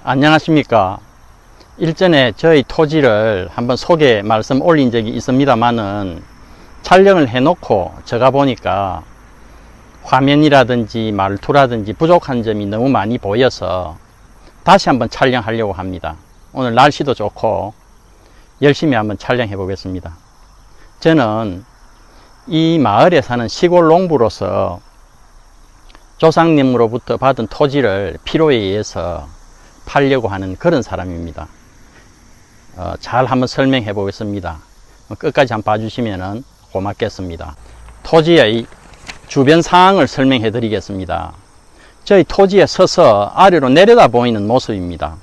안녕하십니까. 일전에 저희 토지를 한번 소개 말씀 올린 적이 있습니다만은 촬영을 해놓고 제가 보니까 화면이라든지 말투라든지 부족한 점이 너무 많이 보여서 다시 한번 촬영하려고 합니다. 오늘 날씨도 좋고 열심히 한번 촬영해 보겠습니다. 저는 이 마을에 사는 시골 농부로서 조상님으로부터 받은 토지를 필요에 의해서 팔려고 하는 그런 사람입니다. 잘 한번 설명해 보겠습니다. 끝까지 한번 봐주시면 고맙겠습니다. 토지의 주변 상황을 설명해 드리겠습니다. 저희 토지에 서서 아래로 내려다 보이는 모습입니다.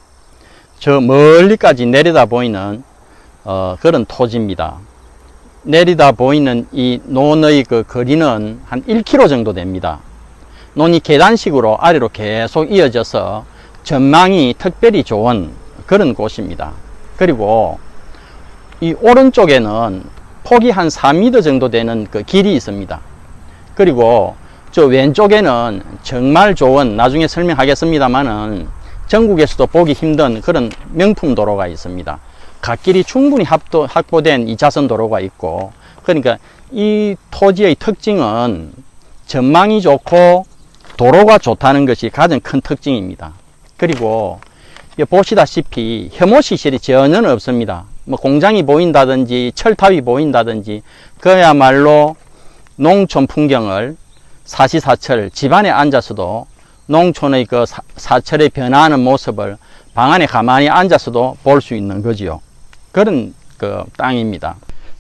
저 멀리까지 내려다 보이는 그런 토지입니다. 내리다 보이는 이 논의 그 거리는 한 1km 정도 됩니다. 논이 계단식으로 아래로 계속 이어져서 전망이 특별히 좋은 그런 곳입니다. 그리고 이 오른쪽에는 폭이 한 4m 정도 되는 그 길이 있습니다. 그리고 저 왼쪽에는 정말 좋은, 나중에 설명하겠습니다만은 전국에서도 보기 힘든 그런 명품 도로가 있습니다. 갓길이 충분히 확보된 2차선 도로가 있고, 그러니까 이 토지의 특징은 전망이 좋고 도로가 좋다는 것이 가장 큰 특징입니다. 그리고 보시다시피 혐오 시설이 전혀 없습니다. 뭐 공장이 보인다든지 철탑이 보인다든지, 그야말로 농촌 풍경을 사시사철 집안에 앉아서도 농촌의 그 사철의 변화하는 모습을 방 안에 가만히 앉아서도 볼 수 있는 거지요. 그런 그 땅입니다.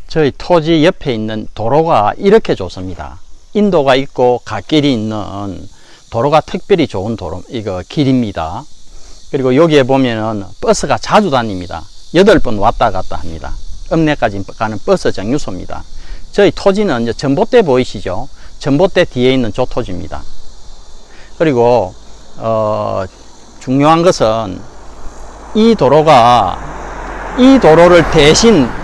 저희 토지 옆에 있는 도로가 이렇게 좋습니다. 인도가 있고 갓길이 있는 도로가 특별히 좋은 도로, 이거 길입니다. 그리고 여기에 보면은 버스가 자주 다닙니다. 8번 왔다 갔다 합니다. 읍내까지 가는 버스 정류소입니다. 저희 토지는 이제 전봇대 보이시죠? 전봇대 뒤에 있는 저 토지입니다. 그리고 중요한 것은 이 도로를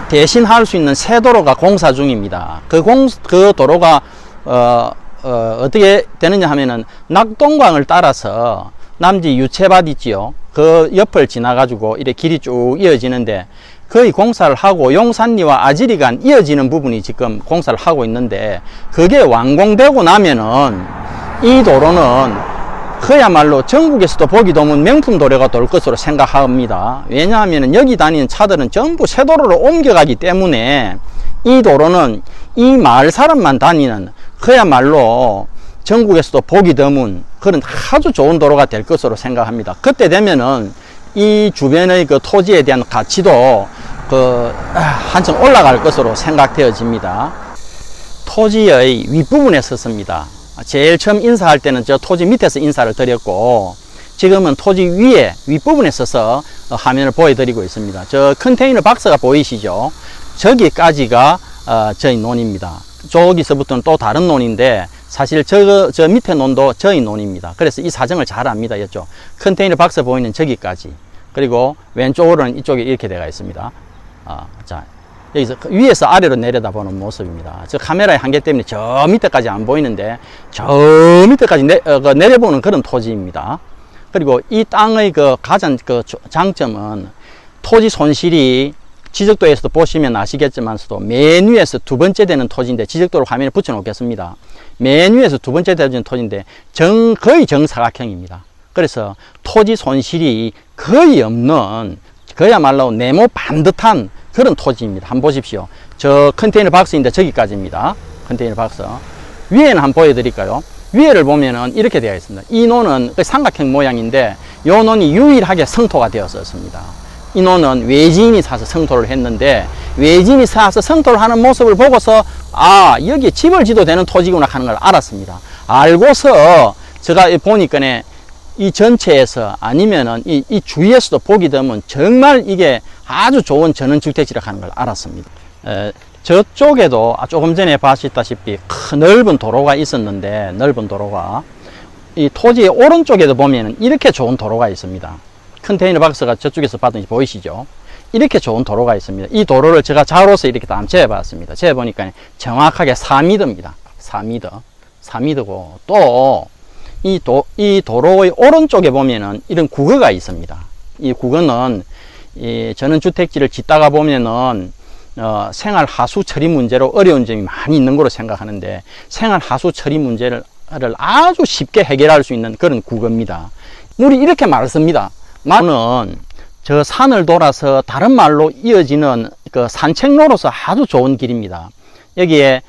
대신할 수 있는 새 도로가 공사 중입니다. 그 도로가 어떻게 되느냐 하면은 낙동강을 따라서 남지 유채밭 있지요. 그 옆을 지나가지고 이렇게 길이 쭉 이어지는데, 거의 공사를 하고 용산리와 아지리 간 이어지는 부분이 지금 공사를 하고 있는데, 그게 완공되고 나면은 이 도로는 그야말로 전국에서도 보기 드문 명품 도로가 될 것으로 생각합니다. 왜냐하면 여기 다니는 차들은 전부 새 도로로 옮겨가기 때문에 이 도로는 이 마을 사람만 다니는 그야말로 전국에서도 보기 드문 그런 아주 좋은 도로가 될 것으로 생각합니다. 그때 되면은 이 주변의 그 토지에 대한 가치도 한층 올라갈 것으로 생각되어집니다. 토지의 윗부분에 섰습니다. 제일 처음 인사할 때는 저 토지 밑에서 인사를 드렸고, 지금은 토지 위에 윗부분에 서서 화면을 보여드리고 있습니다. 저 컨테이너 박스가 보이시죠? 저기까지가 저희 논입니다. 저기서부터는 또 다른 논인데, 사실 저 밑에 논도 저희 논입니다. 그래서 이 사정을 잘 압니다. 이쪽 컨테이너 박스 보이는 저기까지, 그리고 왼쪽으로는 이쪽에 이렇게 되어 있습니다. 자, 여기서 위에서 아래로 내려다보는 모습입니다. 저 카메라의 한계 때문에 저 밑에까지 안 보이는데, 저 밑에까지 내려보는 그런 토지입니다. 그리고 이 땅의 가장 장점은 토지 손실이 지적도에서도 보시면 아시겠지만서도 맨 위에서 두 번째 되는 토지인데, 지적도로 화면에 붙여 놓겠습니다. 맨 위에서 두 번째 되는 토지인데 거의 정사각형입니다. 그래서 토지 손실이 거의 없는, 그야말로 네모 반듯한 그런 토지입니다. 한번 보십시오. 저 컨테이너 박스인데 저기까지입니다. 컨테이너 박스 위에는 한번 보여드릴까요? 위에를 보면은 이렇게 되어 있습니다. 이 논은 삼각형 모양인데, 이 논이 유일하게 성토가 되었었습니다. 이 논은 외지인이 사서 성토를 했는데, 외지인이 사서 성토를 하는 모습을 보고서 여기에 집을 지도 되는 토지구나 하는 걸 알았습니다. 알고서 제가 보니까 이 전체에서 아니면은 이 주위에서도 보기 드문 정말 이게 아주 좋은 전원주택지라 하는 걸 알았습니다. 저쪽에도 조금 전에 보셨다시피 큰 넓은 도로가 있었는데, 넓은 도로가 이 토지의 오른쪽에도 보면은 이렇게 좋은 도로가 있습니다. 컨테이너 박스가 저쪽에서 봤더니 보이시죠? 이렇게 좋은 도로가 있습니다. 이 도로를 제가 자로서 이렇게 다 재봤습니다. 재보니까 정확하게 4m입니다. 4m고, 또 이 도로의 오른쪽에 보면은 이런 구거가 있습니다. 이 국어는 이 전원주택지를 짓다가 보면은 생활 하수 처리 문제로 어려운 점이 많이 있는 거로 생각하는데, 생활 하수 처리 문제를 아주 쉽게 해결할 수 있는 그런 국어입니다. 우리 이렇게 말습니다. 말은 저 산을 돌아서 다른 말로 이어지는 그 산책로로서 아주 좋은 길입니다. 여기에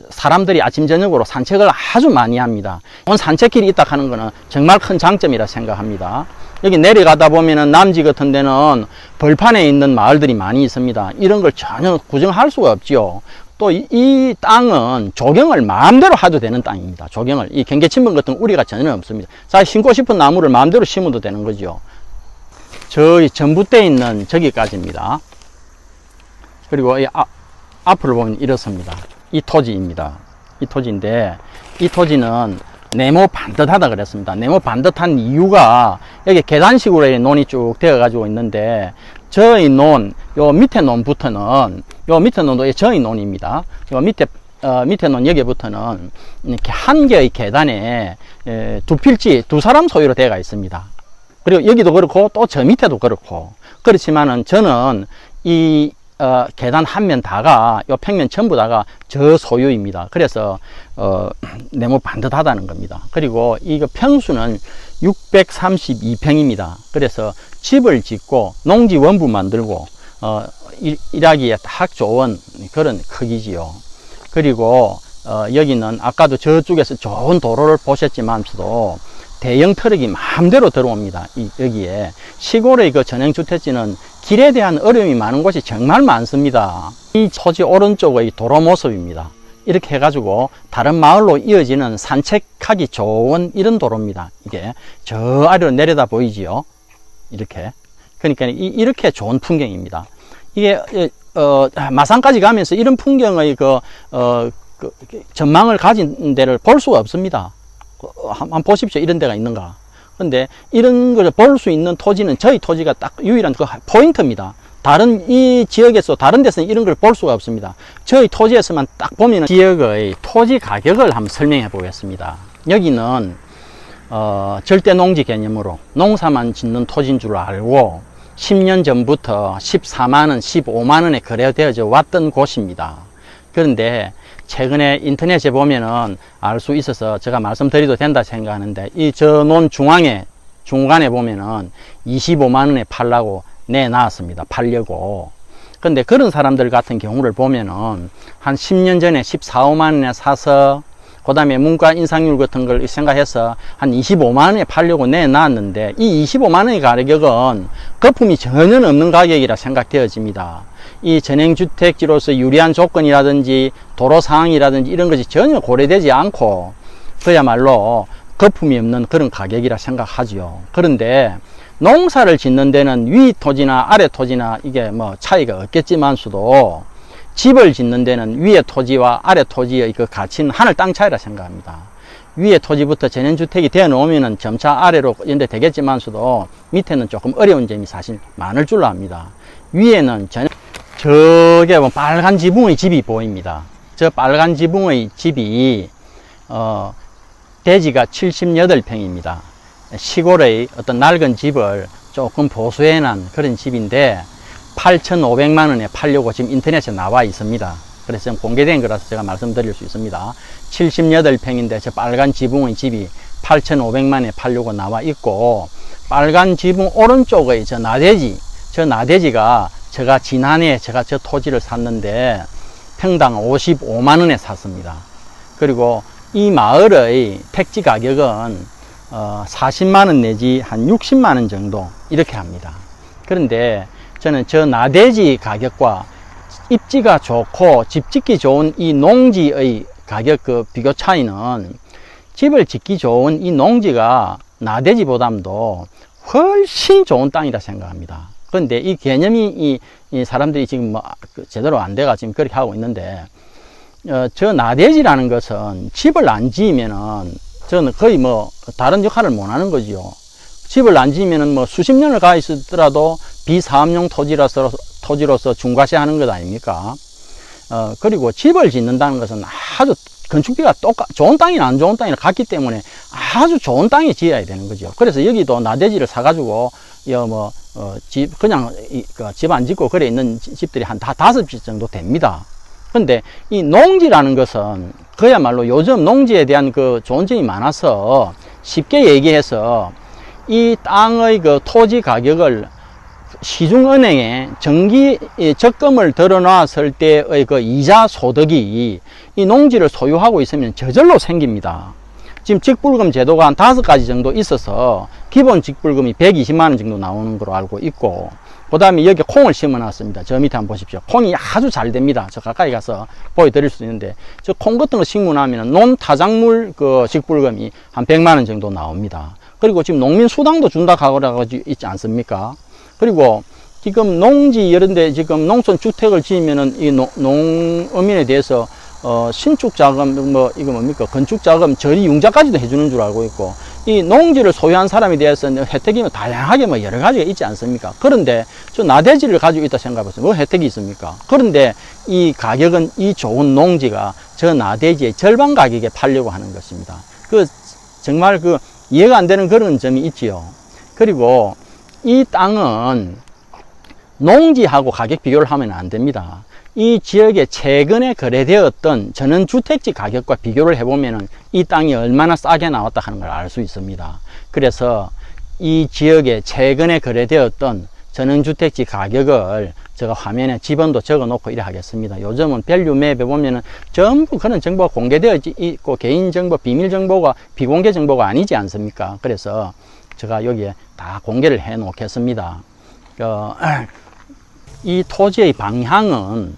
사람들이 아침 저녁으로 산책을 아주 많이 합니다. 산책길이 있다 하는 것은 정말 큰 장점이라 생각합니다. 여기 내려가다 보면은 남지 같은 데는 벌판에 있는 마을들이 많이 있습니다. 이런 걸 전혀 구경할 수가 없지요. 또 이 땅은 조경을 마음대로 해도 되는 땅입니다. 조경을, 이 경계침범 같은 우리가 전혀 없습니다. 자, 심고 싶은 나무를 마음대로 심어도 되는 거죠. 저희 전봇대에 있는 저기까지입니다. 그리고 이 앞을 보면 이렇습니다. 이 토지입니다. 이 토지인데, 이 토지는 네모 반듯하다 그랬습니다. 네모 반듯한 이유가 여기 계단식으로 논이 쭉 되어 가지고 있는데, 저희 논, 요 밑에 논부터는, 요 밑에 논도 저희 논입니다. 요 밑에 논 여기부터는 이렇게 한 개의 계단에 두 필지, 두 사람 소유로 되어 있습니다. 그리고 여기도 그렇고 또 저 밑에도 그렇고, 그렇지만은 저는 이 계단 한 면 다가, 요 평면 전부 다가 저 소유입니다. 그래서 네모 반듯하다는 겁니다. 그리고 이거 평수는 632평입니다. 그래서 집을 짓고 농지 원부 만들고 일하기에 딱 좋은 그런 크기지요. 그리고 여기는 아까도 저쪽에서 좋은 도로를 보셨지만서도 대형 트럭이 마음대로 들어옵니다. 여기에 시골의 그 전형주택지는 길에 대한 어려움이 많은 곳이 정말 많습니다. 이 토지 오른쪽의 도로 모습입니다. 이렇게 해가지고 다른 마을로 이어지는 산책하기 좋은 이런 도로입니다. 이게 저 아래로 내려다 보이지요. 이렇게. 그러니까 이렇게 좋은 풍경입니다. 이게 마산까지 가면서 이런 풍경의 그 전망을 가진 데를 볼 수가 없습니다. 한번 보십시오. 이런 데가 있는가. 근데 이런 걸 볼 수 있는 토지는 저희 토지가 딱 유일한 그 포인트입니다. 다른 이 지역에서 다른 데서는 이런 걸 볼 수가 없습니다. 저희 토지에서만 딱 보면 지역의 토지 가격을 한번 설명해 보겠습니다. 여기는 절대 농지 개념으로 농사만 짓는 토지인 줄 알고 10년 전부터 14만원, 15만원에 거래되어져 왔던 곳입니다. 그런데 최근에 인터넷에 보면은 알 수 있어서 제가 말씀드려도 된다 생각하는데, 이 저 논 중간에 보면은 25만원에 팔라고 내놨습니다. 팔려고. 근데 그런 사람들 같은 경우를 보면은 한 10년 전에 14, 15만원에 사서 그 다음에 문가 인상률 같은 걸 생각해서 한 25만원에 팔려고 내놨는데, 이 25만원의 가격은 거품이 전혀 없는 가격이라 생각되어집니다. 이 전행주택지로서 유리한 조건이라든지 도로 상황이라든지 이런 것이 전혀 고려되지 않고 그야말로 거품이 없는 그런 가격이라 생각하지요. 그런데 농사를 짓는 데는 위 토지나 아래 토지나 이게 뭐 차이가 없겠지만서도 집을 짓는 데는 위의 토지와 아래 토지의 그 가치는 하늘 땅 차이라 생각합니다. 위의 토지부터 전원주택이 되어 놓으면은 점차 아래로 연대되겠지만서도 밑에는 조금 어려운 점이 사실 많을 줄로 압니다. 위에는 저게 뭐 빨간 지붕의 집이 보입니다. 저 빨간 지붕의 집이 대지가 78평입니다. 시골의 어떤 낡은 집을 조금 보수해놓은 그런 집인데 8,500만원에 팔려고 지금 인터넷에 나와 있습니다. 그래서 지금 공개된 거라서 제가 말씀드릴 수 있습니다. 78평인데 저 빨간 지붕의 집이 8,500만원에 팔려고 나와 있고, 빨간 지붕 오른쪽의 저 나대지가 제가 지난해 제가 저 토지를 샀는데 평당 55만원에 샀습니다. 그리고 이 마을의 택지 가격은 40만원 내지 한 60만원 정도 이렇게 합니다. 그런데 저는 저 나대지 가격과 입지가 좋고 집 짓기 좋은 이 농지의 가격 그 비교 차이는, 집을 짓기 좋은 이 농지가 나대지보다도 훨씬 좋은 땅이라 생각합니다. 그런데 이 개념이 이 사람들이 지금 뭐 제대로 안 돼가 지금 그렇게 하고 있는데, 저 나대지라는 것은 집을 안 지으면은 저는 거의 뭐 다른 역할을 못 하는 거지요. 집을 안 지으면은 뭐 수십 년을 가 있더라도 비사업용 토지로서 중과시하는 것 아닙니까? 그리고 집을 짓는다는 것은 아주 건축비가 좋은 땅이나 안 좋은 땅이나 같기 때문에 아주 좋은 땅에 지어야 되는 거죠. 그래서 여기도 나대지를 사가지고 뭐 그냥 집 안 짓고 그래 있는 집들이 한 다 5집 정도 됩니다. 근데 이 농지라는 것은 그야말로 요즘 농지에 대한 그 좋은 점이 많아서 쉽게 얘기해서 이 땅의 그 토지 가격을 시중은행에 정기 적금을 들어놨을 때의 그 이자 소득이 이 농지를 소유하고 있으면 저절로 생깁니다. 지금 직불금 제도가 한 5가지 정도 있어서 기본 직불금이 120만 원 정도 나오는 걸로 알고 있고, 그 다음에 여기 콩을 심어 놨습니다. 저 밑에 한번 보십시오. 콩이 아주 잘 됩니다. 저 가까이 가서 보여드릴 수 있는데, 저 콩 같은 거 심고 나면 논타작물 그 직불금이 한 100만 원 정도 나옵니다. 그리고 지금 농민수당도 준다 하고 있지 않습니까? 그리고 지금 농지 이런데 지금 농촌 주택을 지으면은 이 농어민에 대해서 신축자금 이거 뭡니까 건축자금 저리 융자까지도 해주는 줄 알고 있고, 이 농지를 소유한 사람에 대해서는 혜택이 다양하게 여러 가지가 있지 않습니까? 그런데 저 나대지를 가지고 있다 생각해보세요. 뭐 혜택이 있습니까? 그런데 이 가격은 이 좋은 농지가 저 나대지의 절반 가격에 팔려고 하는 것입니다. 정말 이해가 안 되는 그런 점이 있지요. 그리고 이 땅은 농지하고 가격 비교를 하면 안 됩니다. 이 지역에 최근에 거래되었던 전원주택지 가격과 비교를 해보면 이 땅이 얼마나 싸게 나왔다 하는 걸 알 수 있습니다. 그래서 이 지역에 최근에 거래되었던 전원주택지 가격을 제가 화면에 지번도 적어 놓고 이래 하겠습니다. 요즘은 밸류맵에 보면은 전부 그런 정보가 공개되어 있고, 개인정보, 비밀정보가 비공개 정보가 아니지 않습니까? 그래서 제가 여기에 다 공개를 해 놓겠습니다. 이 토지의 방향은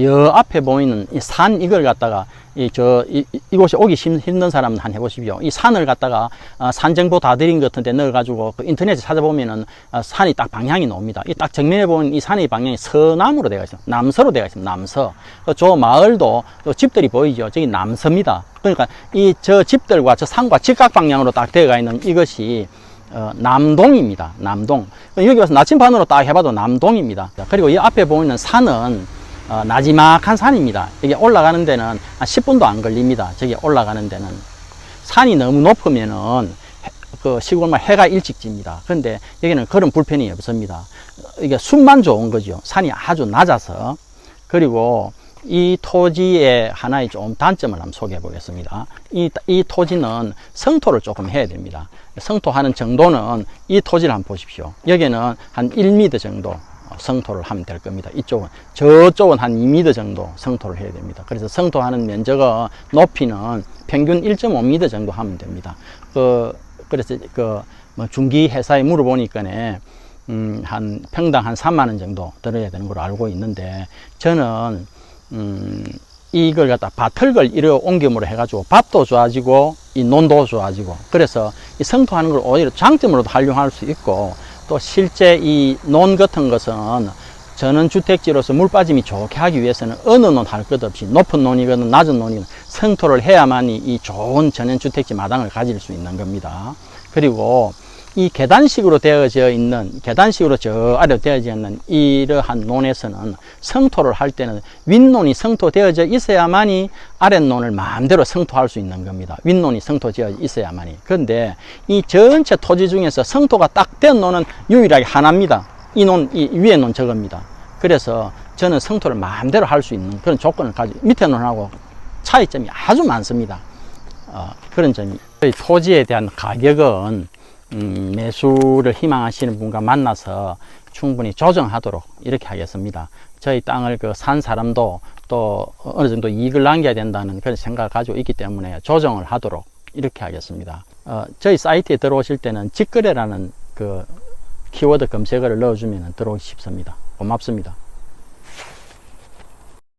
여 앞에 보이는 이 산 이걸 갖다가 이곳에 오기 힘든 사람은 한 해보십시오. 이 산을 갖다가 산 정보 다 드린 것 같은데 넣어가지고 그 인터넷에 찾아보면은 산이 딱 방향이 나옵니다. 이 딱 정면에 보면 이 산의 방향이 서남으로 되어 있습니다. 남서로 되어 있습니다. 남서. 저 마을도 집들이 보이죠. 저기 남서입니다. 그러니까 저 집들과 저 산과 직각 방향으로 딱 되어가 있는 이것이 남동입니다. 남동. 여기 와서 나침반으로 딱 해봐도 남동입니다. 그리고 이 앞에 보이는 산은 나지막한 산입니다. 여기 올라가는 데는 한 10분도 안 걸립니다. 저기 올라가는 데는. 산이 너무 높으면은 시골만 해가 일찍 집니다. 그런데 여기는 그런 불편이 없습니다. 이게 숲만 좋은 거죠. 산이 아주 낮아서. 그리고 이 토지의 하나의 좀 단점을 한번 소개해 보겠습니다. 이 토지는 성토를 조금 해야 됩니다. 성토하는 정도는 이 토지를 한번 보십시오. 여기는 한 1m 정도 성토를 하면 될 겁니다. 저쪽은 한 2m 정도 성토를 해야 됩니다. 그래서 성토하는 면적은 높이는 평균 1.5m 정도 하면 됩니다. 그래서 중기 회사에 물어보니까네 한 평당 한 3만 원 정도 들어야 되는 걸로 알고 있는데, 저는 이걸 갖다 밭을 이렇게 옮김으로 해가지고 밭도 좋아지고 이 논도 좋아지고, 그래서 이 성토하는 걸 오히려 장점으로도 활용할 수 있고, 또 실제 이 논 같은 것은 전원주택지로서 물 빠짐이 좋게 하기 위해서는 어느 논 할 것 없이 높은 논이거든 낮은 논이거든 성토를 해야만이 이 좋은 전원주택지 마당을 가질 수 있는 겁니다. 그리고 이 계단식으로 되어져 있는, 계단식으로 저 아래로 되어져 있는 이러한 논에서는 성토를 할 때는 윗논이 성토되어져 있어야만이 아랫논을 마음대로 성토할 수 있는 겁니다. 윗논이 성토되어 있어야만이. 그런데 이 전체 토지 중에서 성토가 딱 된 논은 유일하게 하나입니다. 이 위에 논 저겁니다. 그래서 저는 성토를 마음대로 할 수 있는 그런 조건을 가지고, 밑에 논하고 차이점이 아주 많습니다. 그런 점이. 토지에 대한 가격은 매수를 희망하시는 분과 만나서 충분히 조정하도록 이렇게 하겠습니다. 저희 땅을 산 사람도 또 어느 정도 이익을 남겨야 된다는 그런 생각을 가지고 있기 때문에 조정을 하도록 이렇게 하겠습니다. 저희 사이트에 들어오실 때는 직거래라는 키워드 검색어를 넣어주면 들어오기 쉽습니다. 고맙습니다.